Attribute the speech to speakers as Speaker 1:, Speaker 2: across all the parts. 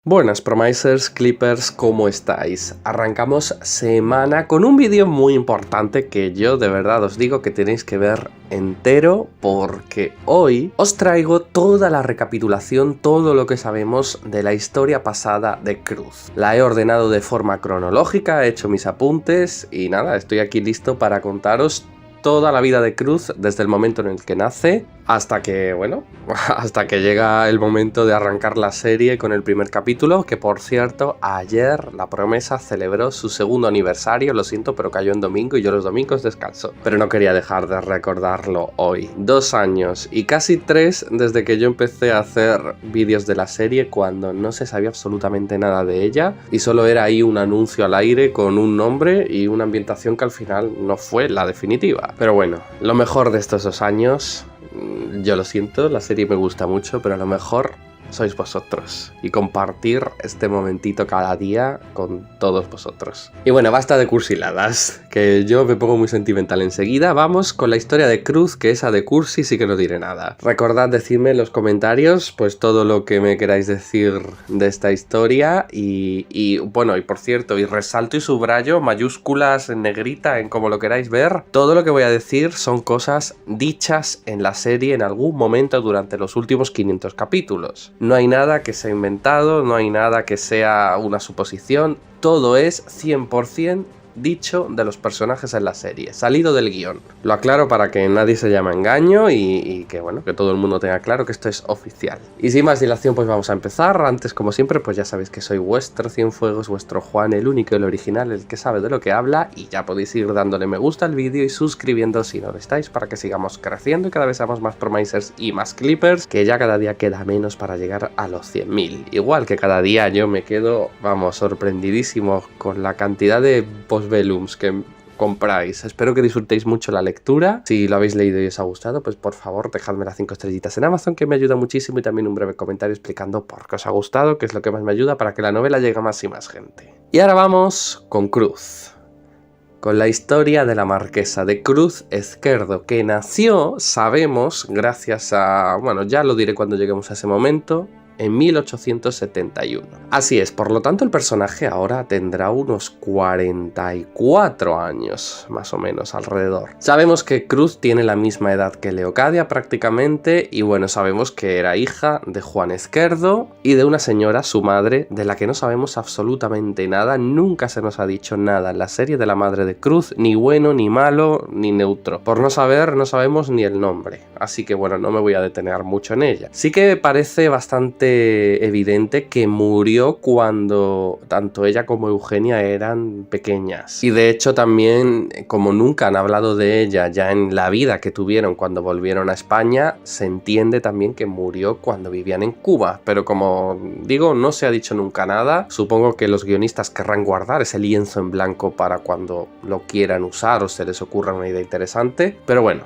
Speaker 1: Buenas Promisers, Clippers, ¿cómo estáis? Arrancamos semana con un vídeo muy importante que yo de verdad os digo que tenéis que ver entero porque hoy os traigo toda la recapitulación, todo lo que sabemos de la historia pasada de Cruz. La he ordenado de forma cronológica, he hecho mis apuntes y nada, estoy aquí listo para contaros toda la vida de Cruz desde el momento en el que nace hasta que, bueno, hasta que llega el momento de arrancar la serie con el primer capítulo, que por cierto, ayer La Promesa celebró su segundo aniversario, lo siento, pero cayó en domingo y yo los domingos descanso. Pero no quería dejar de recordarlo hoy. 2 años y casi 3 desde que yo empecé a hacer vídeos de la serie cuando no se sabía absolutamente nada de ella y solo era ahí un anuncio al aire con un nombre y una ambientación que al final no fue la definitiva. Pero bueno, lo mejor de estos 2 años... Yo lo siento, la serie me gusta mucho, pero a lo mejor sois vosotros y compartir este momentito cada día con todos vosotros. Y bueno, basta de cursiladas, que yo me pongo muy sentimental enseguida. Vamos con la historia de Cruz, que esa de cursi sí que no diré nada. Recordad decirme en los comentarios pues todo lo que me queráis decir de esta historia y bueno, y por cierto, y resalto y subrayo, mayúsculas en negrita, en como lo queráis ver, todo lo que voy a decir son cosas dichas en la serie en algún momento durante los últimos 500 capítulos. No hay nada que sea inventado, no hay nada que sea una suposición, todo es 100% dicho de los personajes en la serie, salido del guión. Lo aclaro para que nadie se llame engaño y que bueno, que todo el mundo tenga claro que esto es oficial. Y sin más dilación pues vamos a empezar. Antes, como siempre, pues ya sabéis que soy vuestro Cienfuegos, vuestro Juan, el único y el original, el que sabe de lo que habla, y ya podéis ir dándole me gusta al vídeo y suscribiendo si no lo estáis para que sigamos creciendo y cada vez seamos más Promisers y más Clippers, que ya cada día queda menos para llegar a los 100.000. Igual que cada día yo me quedo, vamos, sorprendidísimo con la cantidad de Velums que compráis. Espero que disfrutéis mucho la lectura. Si lo habéis leído y os ha gustado, pues por favor dejadme las 5 estrellitas en Amazon, que me ayuda muchísimo, y también un breve comentario explicando por qué os ha gustado, que es lo que más me ayuda para que la novela llegue a más y más gente. Y ahora vamos con Cruz, con la historia de la marquesa de Cruz Esquerdo, que nació, sabemos, gracias a... bueno, ya lo diré cuando lleguemos a ese momento, en 1871. Así es, por lo tanto el personaje ahora tendrá unos 44 años, más o menos, alrededor. Sabemos que Cruz tiene la misma edad que Leocadia prácticamente, y bueno, sabemos que era hija de Juan Esquerdo y de una señora, su madre, de la que no sabemos absolutamente nada. Nunca se nos ha dicho nada en la serie de la madre de Cruz, ni bueno, ni malo, ni neutro. Por no saber, no sabemos ni el nombre, así que bueno, no me voy a detener mucho en ella. Sí que parece bastante evidente que murió cuando tanto ella como Eugenia eran pequeñas, y de hecho también, como nunca han hablado de ella ya en la vida que tuvieron cuando volvieron a España, se entiende también que murió cuando vivían en Cuba, pero como digo, no se ha dicho nunca nada. Supongo que los guionistas querrán guardar ese lienzo en blanco para cuando lo quieran usar o se les ocurra una idea interesante, pero bueno,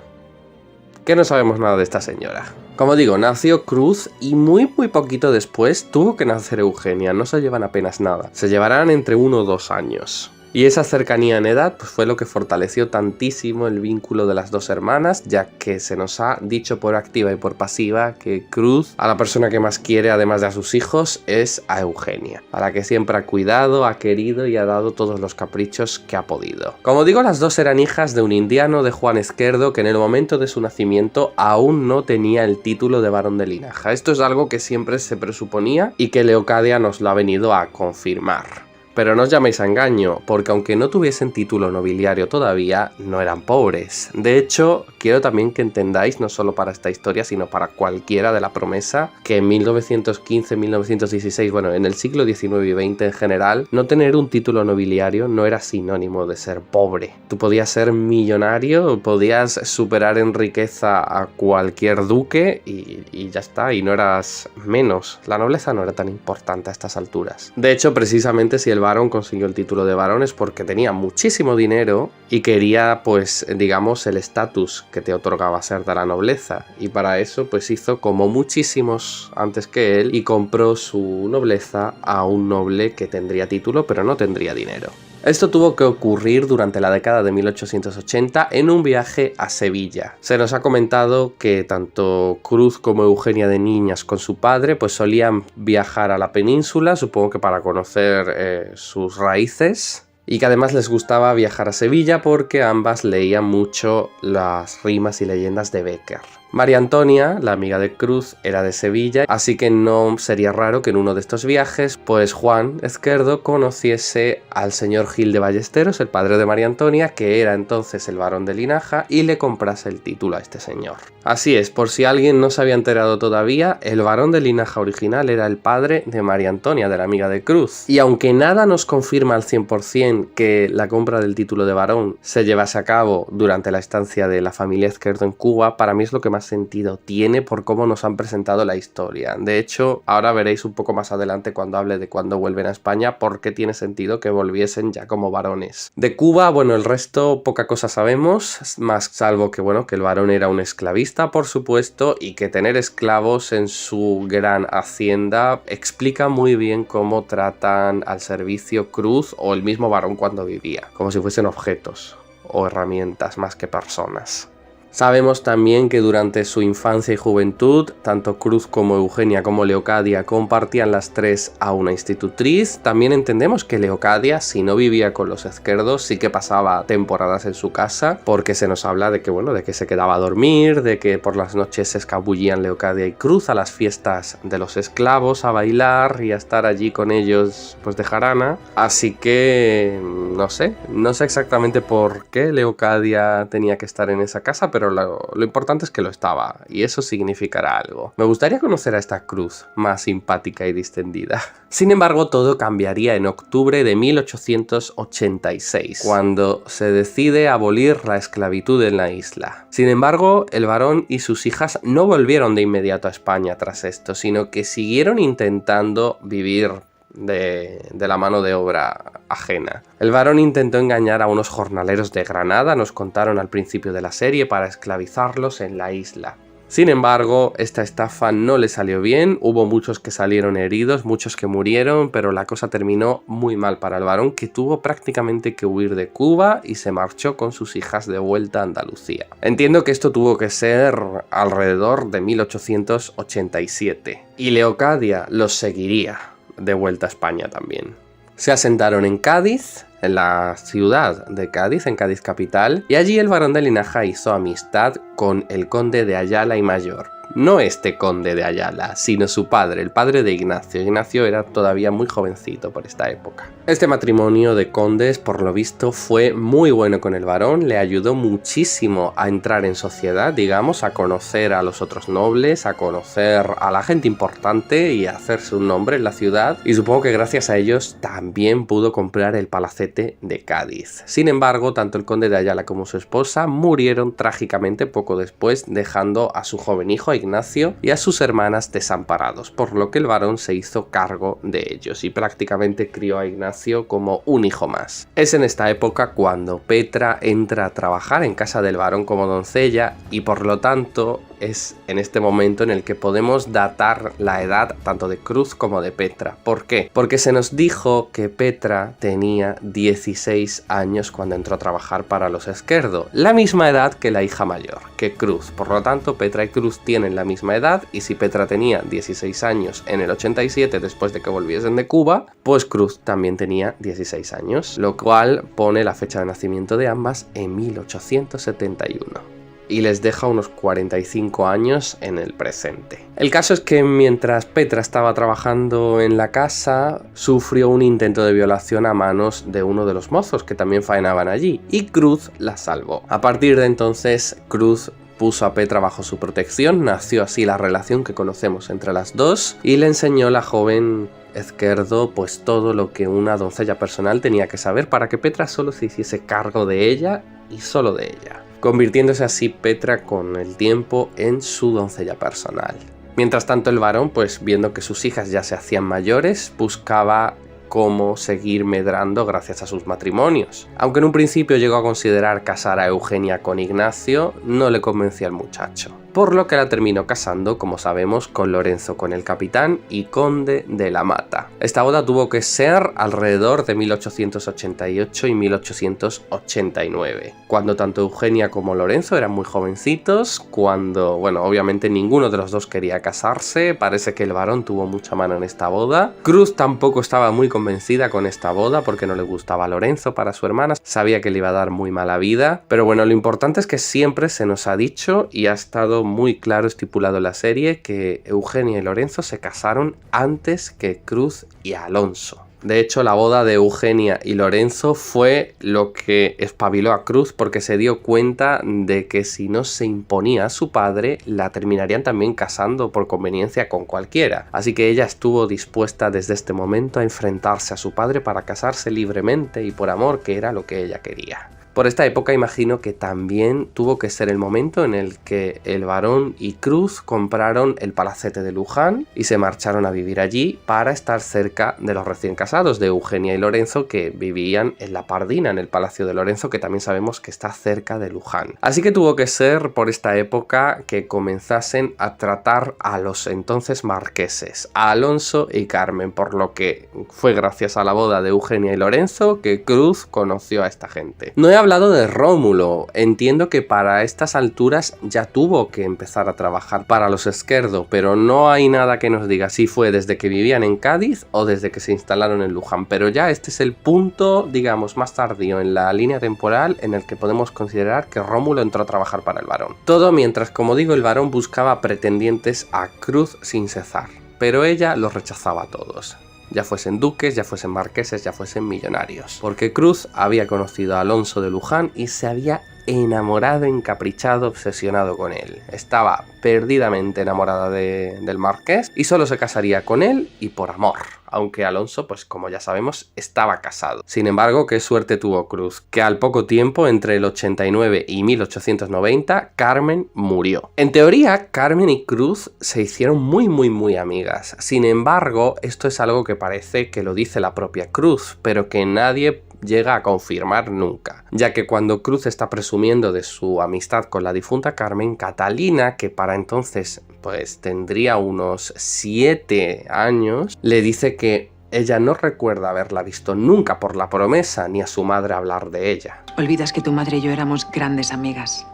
Speaker 1: que no sabemos nada de esta señora. Como digo, nació Cruz y muy poquito después tuvo que nacer Eugenia, no se llevan apenas nada, se llevarán entre 1 o 2 años. Y esa cercanía en edad pues fue lo que fortaleció tantísimo el vínculo de las dos hermanas, ya que se nos ha dicho por activa y por pasiva que Cruz, a la persona que más quiere, además de a sus hijos, es a Eugenia, a la que siempre ha cuidado, ha querido y ha dado todos los caprichos que ha podido. Como digo, las dos eran hijas de un indiano, de Juan Esquerdo, que en el momento de su nacimiento aún no tenía el título de varón de linaje. Esto es algo que siempre se presuponía y que Leocadia nos lo ha venido a confirmar. Pero no os llaméis a engaño, porque aunque no tuviesen título nobiliario todavía, no eran pobres. De hecho, quiero también que entendáis, no solo para esta historia, sino para cualquiera de la Promesa, que en 1915, 1916, bueno, en el siglo XIX y XX en general, no tener un título nobiliario no era sinónimo de ser pobre. Tú podías ser millonario, podías superar en riqueza a cualquier duque y ya está, y no eras menos. La nobleza no era tan importante a estas alturas. De hecho, precisamente si el varón consiguió el título de varón es porque tenía muchísimo dinero y quería, pues, digamos, el estatus que te otorgaba ser de la nobleza, y para eso pues hizo como muchísimos antes que él y compró su nobleza a un noble que tendría título pero no tendría dinero. Esto tuvo que ocurrir durante la década de 1880 en un viaje a Sevilla. Se nos ha comentado que tanto Cruz como Eugenia de niñas con su padre pues solían viajar a la península, supongo que para conocer sus raíces, y que además les gustaba viajar a Sevilla porque ambas leían mucho las rimas y leyendas de Bécquer. María Antonia, la amiga de Cruz, era de Sevilla, así que no sería raro que en uno de estos viajes, pues Juan Ezquerdo conociese al señor Gil de Ballesteros, el padre de María Antonia, que era entonces el barón de Linaja, y le comprase el título a este señor. Así es, por si alguien no se había enterado todavía, el barón de Linaja original era el padre de María Antonia, de la amiga de Cruz. Y aunque nada nos confirma al 100% que la compra del título de barón se llevase a cabo durante la estancia de la familia Ezquerdo en Cuba, para mí es lo que más sentido tiene por cómo nos han presentado la historia. De hecho, ahora veréis un poco más adelante cuando hable de cuando vuelven a España por qué tiene sentido que volviesen ya como varones. De Cuba, bueno, el resto poca cosa sabemos, más salvo que, bueno, que el varón era un esclavista, por supuesto, y que tener esclavos en su gran hacienda explica muy bien cómo tratan al servicio Cruz o el mismo varón cuando vivía, como si fuesen objetos o herramientas más que personas. Sabemos también que durante su infancia y juventud, tanto Cruz como Eugenia como Leocadia compartían las tres a una institutriz. También entendemos que Leocadia, si no vivía con los Ezquerdos, sí que pasaba temporadas en su casa, porque se nos habla de que, bueno, de que se quedaba a dormir, de que por las noches se escabullían Leocadia y Cruz a las fiestas de los esclavos, a bailar y a estar allí con ellos, pues de jarana. Así que, no sé exactamente por qué Leocadia tenía que estar en esa casa, pero lo importante es que lo estaba, y eso significará algo. Me gustaría conocer a esta Cruz, más simpática y distendida. Sin embargo, todo cambiaría en octubre de 1886, cuando se decide abolir la esclavitud en la isla. Sin embargo, el varón y sus hijas no volvieron de inmediato a España tras esto, sino que siguieron intentando vivir de la mano de obra ajena. El varón intentó engañar a unos jornaleros de Granada, nos contaron al principio de la serie, para esclavizarlos en la isla. Sin embargo, esta estafa no le salió bien, hubo muchos que salieron heridos, muchos que murieron, pero la cosa terminó muy mal para el varón, que tuvo prácticamente que huir de Cuba y se marchó con sus hijas de vuelta a Andalucía. Entiendo que esto tuvo que ser alrededor de 1887, y Leocadia los seguiría de vuelta a España también. Se asentaron en Cádiz, en la ciudad de Cádiz, en Cádiz capital, y allí el barón de Linaja hizo amistad con el conde de Ayala y Mayor. No este conde de Ayala, sino su padre, el padre de Ignacio. Ignacio era todavía muy jovencito por esta época. Este matrimonio de condes, por lo visto, fue muy bueno con el varón, le ayudó muchísimo a entrar en sociedad, digamos, a conocer a los otros nobles, a conocer a la gente importante y a hacerse un nombre en la ciudad, y supongo que gracias a ellos también pudo comprar el palacete de Cádiz. Sin embargo, tanto el conde de Ayala como su esposa murieron trágicamente poco después, dejando a su joven hijo, a Ignacio, y a sus hermanas desamparados, por lo que el varón se hizo cargo de ellos y prácticamente crió a Ignacio como un hijo más. Es en esta época cuando Petra entra a trabajar en casa del varón como doncella, y por lo tanto es en este momento en el que podemos datar la edad tanto de Cruz como de Petra. ¿Por qué? Porque se nos dijo que Petra tenía 16 años cuando entró a trabajar para los Ezquerdo, la misma edad que la hija mayor, que Cruz. Por lo tanto, Petra y Cruz tienen la misma edad, y si Petra tenía 16 años en el 87 después de que volviesen de Cuba, pues Cruz también tenía 16 años, lo cual pone la fecha de nacimiento de ambas en 1871. Y les deja unos 45 años en el presente. El caso es que mientras Petra estaba trabajando en la casa, sufrió un intento de violación a manos de uno de los mozos que también faenaban allí, y Cruz la salvó. A partir de entonces, Cruz puso a Petra bajo su protección, nació así la relación que conocemos entre las dos, y le enseñó la joven Ezquerdo pues todo lo que una doncella personal tenía que saber para que Petra solo se hiciese cargo de ella y solo de ella, convirtiéndose así Petra con el tiempo en su doncella personal. Mientras tanto, el varón, pues viendo que sus hijas ya se hacían mayores, buscaba cómo seguir medrando gracias a sus matrimonios. Aunque en un principio llegó a considerar casar a Eugenia con Ignacio, no le convencía al muchacho. por lo que la terminó casando, como sabemos, con Lorenzo, con el capitán y conde de la Mata. Esta boda tuvo que ser alrededor de 1888 y 1889, cuando tanto Eugenia como Lorenzo eran muy jovencitos, cuando, bueno, obviamente ninguno de los dos quería casarse, parece que el varón tuvo mucha mano en esta boda. Cruz tampoco estaba muy convencida con esta boda porque no le gustaba a Lorenzo para su hermana, sabía que le iba a dar muy mala vida, pero bueno, lo importante es que siempre se nos ha dicho y ha estado muy claro estipulado en la serie que Eugenia y Lorenzo se casaron antes que Cruz y Alonso. De hecho, la boda de Eugenia y Lorenzo fue lo que espabiló a Cruz porque se dio cuenta de que si no se imponía a su padre, la terminarían también casando por conveniencia con cualquiera. Así que ella estuvo dispuesta desde este momento a enfrentarse a su padre para casarse libremente y por amor, que era lo que ella quería. Por esta época imagino que también tuvo que ser el momento en el que el varón y Cruz compraron el palacete de Luján y se marcharon a vivir allí para estar cerca de los recién casados de Eugenia y Lorenzo, que vivían en la Pardina, en el palacio de Lorenzo, que también sabemos que está cerca de Luján. Así que tuvo que ser por esta época que comenzasen a tratar a los entonces marqueses, a Alonso y Carmen, por lo que fue gracias a la boda de Eugenia y Lorenzo que Cruz conoció a esta gente. No he hablado de Rómulo, entiendo que para estas alturas ya tuvo que empezar a trabajar para los Esquerdo, pero no hay nada que nos diga si fue desde que vivían en Cádiz o desde que se instalaron en Luján, pero ya este es el punto, digamos, más tardío en la línea temporal en el que podemos considerar que Rómulo entró a trabajar para el varón. Todo mientras, como digo, el varón buscaba pretendientes a Cruz sin cesar, pero ella los rechazaba a todos. Ya fuesen duques, ya fuesen marqueses, ya fuesen millonarios. Porque Cruz había conocido a Alonso de Luján y se había enamorado, encaprichado, obsesionado con él. Estaba perdidamente enamorada del marqués y solo se casaría con él y por amor. Aunque Alonso, pues como ya sabemos, estaba casado. Sin embargo, qué suerte tuvo Cruz, que al poco tiempo, entre el 89 y 1890, Carmen murió. En teoría, Carmen y Cruz se hicieron muy amigas. Sin embargo, esto es algo que parece que lo dice la propia Cruz, pero que nadie llega a confirmar nunca, ya que cuando Cruz está presumiendo de su amistad con la difunta Carmen, Catalina, que para entonces pues tendría unos 7 años, le dice que ella no recuerda haberla visto nunca por la promesa ni a su madre hablar de ella.
Speaker 2: Olvidas que tu madre y yo éramos grandes amigas.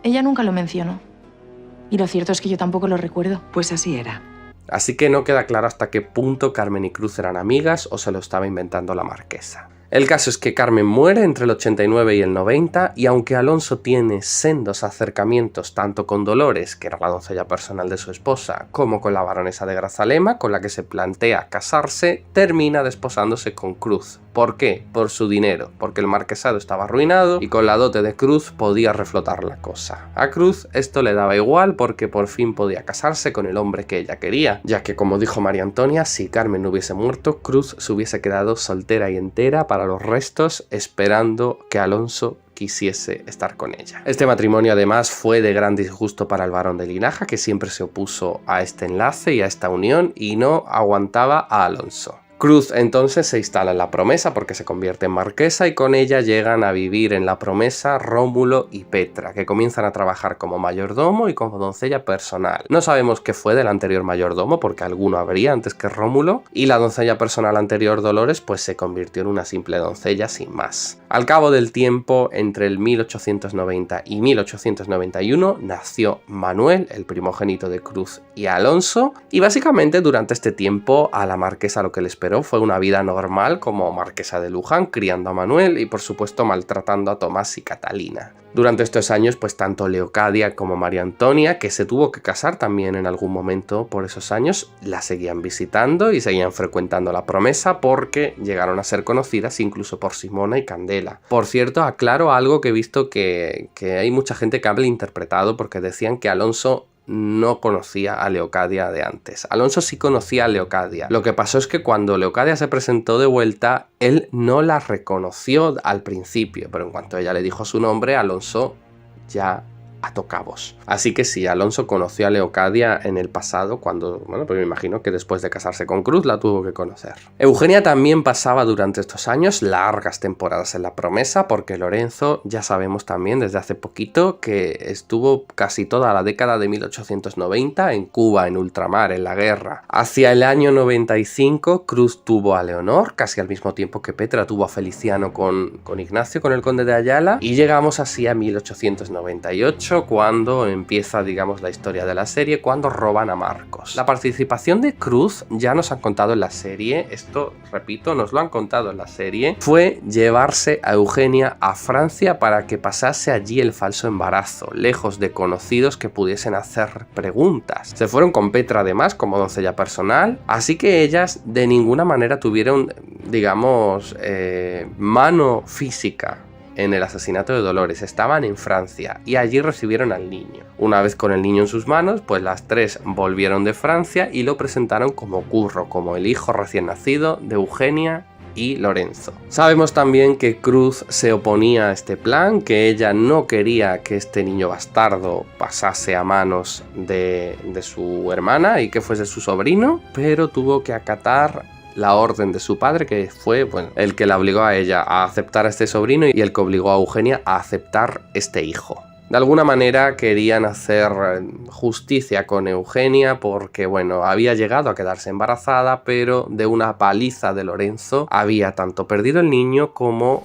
Speaker 3: Ella nunca lo mencionó. Y lo cierto es que yo tampoco lo recuerdo.
Speaker 2: Pues así era.
Speaker 1: Así que no queda claro hasta qué punto Carmen y Cruz eran amigas o se lo estaba inventando la marquesa. El caso es que Carmen muere entre el 89 y el 90 y aunque Alonso tiene sendos acercamientos tanto con Dolores, que era la doncella personal de su esposa, como con la baronesa de Grazalema, con la que se plantea casarse, termina desposándose con Cruz. ¿Por qué? Por su dinero, porque el marquesado estaba arruinado y con la dote de Cruz podía reflotar la cosa. A Cruz esto le daba igual porque por fin podía casarse con el hombre que ella quería, ya que como dijo María Antonia, si Carmen no hubiese muerto, Cruz se hubiese quedado soltera y entera para los restos, esperando que Alonso quisiese estar con ella. Este matrimonio además fue de gran disgusto para el barón de Linaja, que siempre se opuso a este enlace y a esta unión y no aguantaba a Alonso. Cruz entonces se instala en la Promesa porque se convierte en marquesa y con ella llegan a vivir en la Promesa Rómulo y Petra, que comienzan a trabajar como mayordomo y como doncella personal. No sabemos qué fue del anterior mayordomo porque alguno habría antes que Rómulo, y la doncella personal anterior, Dolores, pues se convirtió en una simple doncella sin más. Al cabo del tiempo, entre el 1890 y 1891, nació Manuel, el primogénito de Cruz y Alonso, y básicamente durante este tiempo a la marquesa lo que le esperó fue una vida normal como marquesa de Luján, criando a Manuel y por supuesto maltratando a Tomás y Catalina. Durante estos años, pues tanto Leocadia como María Antonia, que se tuvo que casar también en algún momento por esos años, la seguían visitando y seguían frecuentando la Promesa porque llegaron a ser conocidas incluso por Simona y Candela. Por cierto, aclaro algo que he visto que hay mucha gente que ha malinterpretado porque decían que Alonso no conocía a Leocadia de antes. Alonso sí conocía a Leocadia. Lo que pasó es que cuando Leocadia se presentó de vuelta, él no la reconoció al principio, pero en cuanto ella le dijo su nombre, Alonso ya ató cabos. Así que sí, Alonso conoció a Leocadia en el pasado cuando, bueno, pues me imagino que después de casarse con Cruz la tuvo que conocer. Eugenia también pasaba durante estos años largas temporadas en la promesa porque Lorenzo, ya sabemos también desde hace poquito que estuvo casi toda la década de 1890 en Cuba, en ultramar, en la guerra. Hacia el año 95 Cruz tuvo a Leonor, casi al mismo tiempo que Petra tuvo a Feliciano con Ignacio, con el conde de Ayala, y llegamos así a 1898 cuando empieza, digamos, la historia de la serie, cuando roban a Marcos. La participación de Cruz ya nos han contado en la serie, esto, repito, nos lo han contado en la serie, fue llevarse a Eugenia a Francia para que pasase allí el falso embarazo, lejos de conocidos que pudiesen hacer preguntas. Se fueron con Petra además como doncella personal, así que ellas de ninguna manera tuvieron, digamos, mano física en el asesinato de Dolores. Estaban en Francia y allí recibieron al niño. Una vez con el niño en sus manos, pues las tres volvieron de Francia y lo presentaron como Curro, como el hijo recién nacido de Eugenia y Lorenzo. Sabemos también que Cruz se oponía a este plan, que ella no quería que este niño bastardo pasase a manos de su hermana y que fuese su sobrino, pero tuvo que acatar la orden de su padre, que fue, bueno, el que la obligó a ella a aceptar a este sobrino y el que obligó a Eugenia a aceptar este hijo. De alguna manera querían hacer justicia con Eugenia porque, bueno, había llegado a quedarse embarazada, pero de una paliza de Lorenzo había tanto perdido el niño como,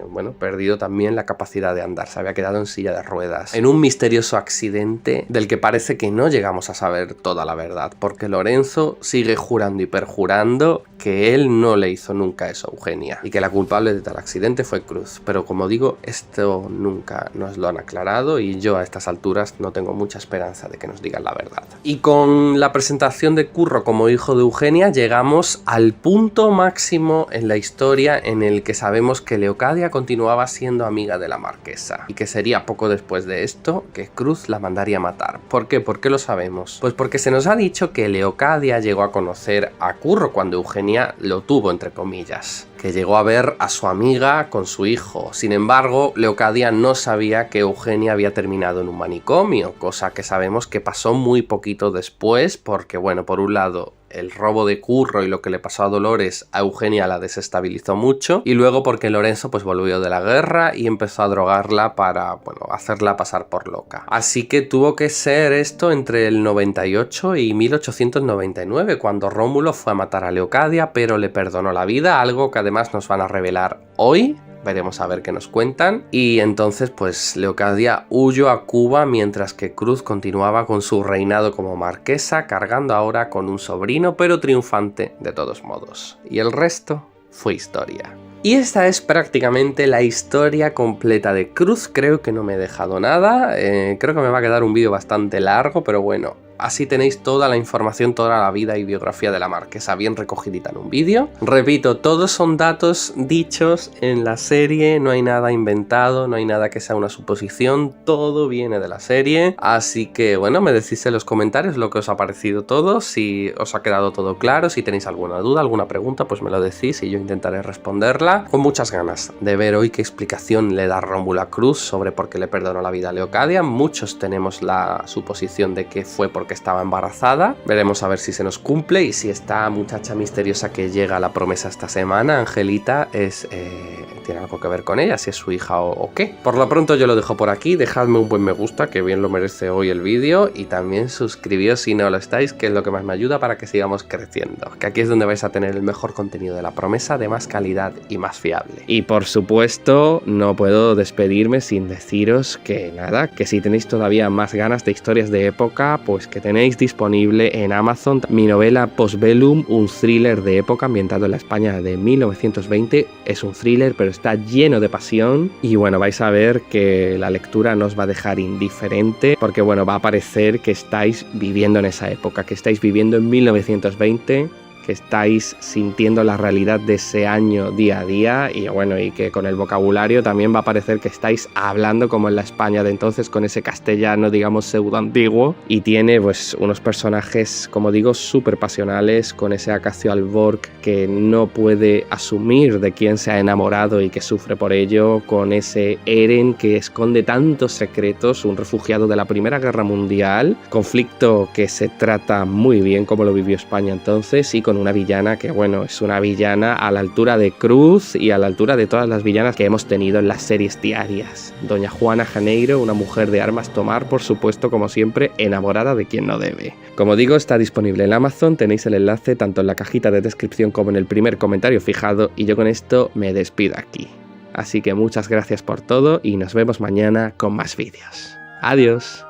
Speaker 1: bueno, perdido también la capacidad de andar. Se había quedado en silla de ruedas. En un misterioso accidente del que parece que no llegamos a saber toda la verdad, porque Lorenzo sigue jurando y perjurando que él no le hizo nunca eso a Eugenia y que la culpable de tal accidente fue Cruz. Pero como digo, esto nunca nos lo han aclarado y yo a estas alturas no tengo mucha esperanza de que nos digan la verdad. Y con la presentación de Curro como hijo de Eugenia llegamos al punto máximo en la historia en el que sabemos que Leocadia continuaba siendo amiga de la marquesa y que sería poco después de esto que Cruz la mandaría matar. ¿Por qué? ¿Por qué lo sabemos? Pues porque se nos ha dicho que Leocadia llegó a conocer a Curro cuando Eugenia lo tuvo, entre comillas, que llegó a ver a su amiga con su hijo. Sin embargo, Leocadia no sabía que Eugenia había terminado en un manicomio, cosa que sabemos que pasó muy poquito después porque, bueno, por un lado, el robo de Curro y lo que le pasó a Dolores a Eugenia la desestabilizó mucho, y luego porque Lorenzo pues volvió de la guerra y empezó a drogarla para, bueno, hacerla pasar por loca. Así que tuvo que ser esto entre el 98 y 1899 cuando Rómulo fue a matar a Leocadia, pero le perdonó la vida, algo que además nos van a revelar hoy. Veremos a ver qué nos cuentan. Y entonces pues Leocadia huyó a Cuba mientras que Cruz continuaba con su reinado como marquesa, cargando ahora con un sobrino, pero triunfante de todos modos. Y el resto fue historia. Y esta es prácticamente la historia completa de Cruz. Creo que no me he dejado nada. Creo que me va a quedar un vídeo bastante largo, pero bueno, así tenéis toda la información, toda la vida y biografía de la marquesa bien recogidita en un vídeo. Repito, todos son datos dichos en la serie, no hay nada inventado, no hay nada que sea una suposición, todo viene de la serie. Así que bueno, me decís en los comentarios lo que os ha parecido todo, si os ha quedado todo claro, si tenéis alguna duda, alguna pregunta, pues me lo decís y yo intentaré responderla. Con muchas ganas de ver hoy qué explicación le da Rómulo a Cruz sobre por qué le perdonó la vida a Leocadia. Muchos tenemos la suposición de que fue porque estaba embarazada. Veremos a ver si se nos cumple y si esta muchacha misteriosa que llega a la promesa esta semana, Angelita, tiene algo que ver con ella, si es su hija o qué. Por lo pronto yo lo dejo por aquí, dejadme un buen me gusta, que bien lo merece hoy el vídeo, y también suscribíos si no lo estáis, que es lo que más me ayuda para que sigamos creciendo, que aquí es donde vais a tener el mejor contenido de la promesa, de más calidad y más fiable. Y por supuesto no puedo despedirme sin deciros que nada, que si tenéis todavía más ganas de historias de época, pues que tenéis disponible en Amazon mi novela Postbellum, un thriller de época ambientado en la España de 1920. Es un thriller pero está lleno de pasión y bueno, vais a ver que la lectura no os va a dejar indiferente porque bueno, va a parecer que estáis viviendo en esa época, que estáis viviendo en 1920, que estáis sintiendo la realidad de ese año día a día y bueno, y que con el vocabulario también va a parecer que estáis hablando como en la España de entonces, con ese castellano, digamos, pseudo antiguo, y tiene pues unos personajes, como digo, súper pasionales, con ese Acacio Alborg que no puede asumir de quién se ha enamorado y que sufre por ello, con ese Eren que esconde tantos secretos, un refugiado de la Primera Guerra Mundial, conflicto que se trata muy bien como lo vivió España entonces, y con una villana que, bueno, es una villana a la altura de Cruz y a la altura de todas las villanas que hemos tenido en las series diarias. Doña Juana Janeiro, una mujer de armas tomar, por supuesto, como siempre, enamorada de quien no debe. Como digo, está disponible en Amazon, tenéis el enlace tanto en la cajita de descripción como en el primer comentario fijado, y yo con esto me despido aquí. Así que muchas gracias por todo y nos vemos mañana con más vídeos. Adiós.